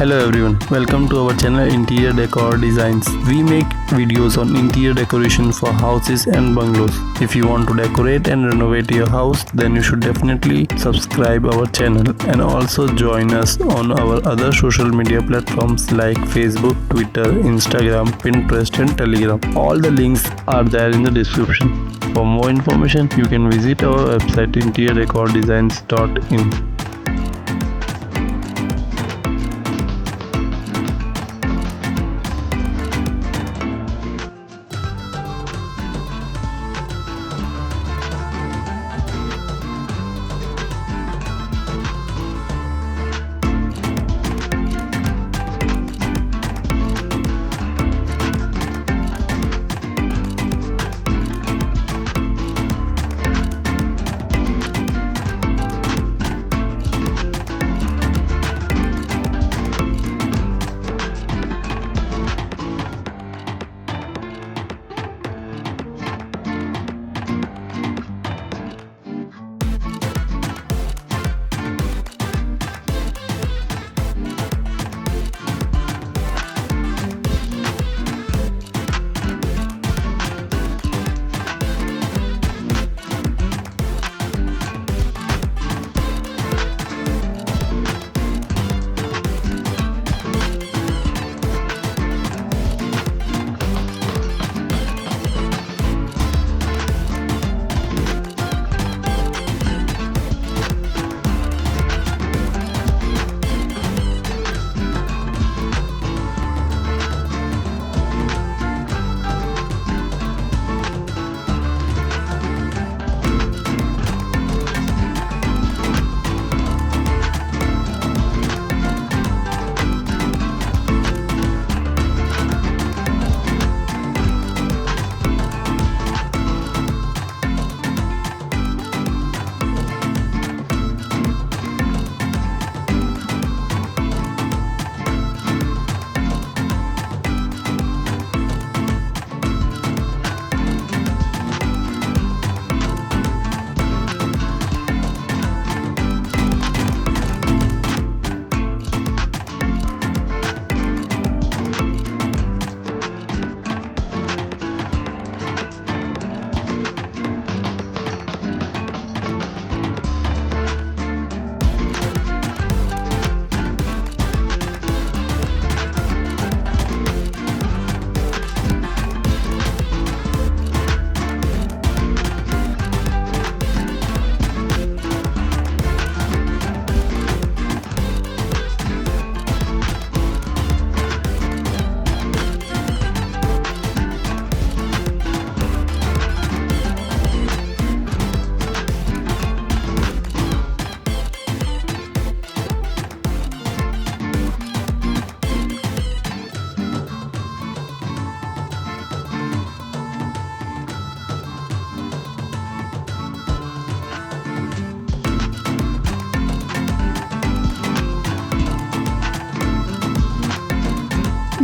Hello everyone, welcome to our channel Interior Decor Designs. We make videos on interior decoration for houses and bungalows. If you want to decorate and renovate your house, then you should definitely subscribe our channel and also join us on our other social media platforms like Facebook, Twitter, Instagram, Pinterest and Telegram. All the links are there in the description. For more information, you can visit our website interiordecordesigns.in.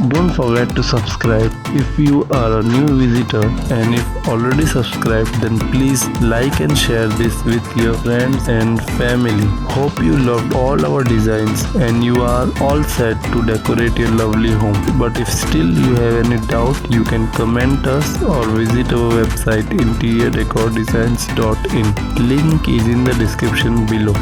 Don't forget to subscribe if you are a new visitor, and if already subscribed, then please like and share this with your friends and family. Hope you loved all our designs and you are all set to decorate your lovely home. But if still you have any doubt, you can comment us or visit our website interiordecordesigns.in. Link is in the description below.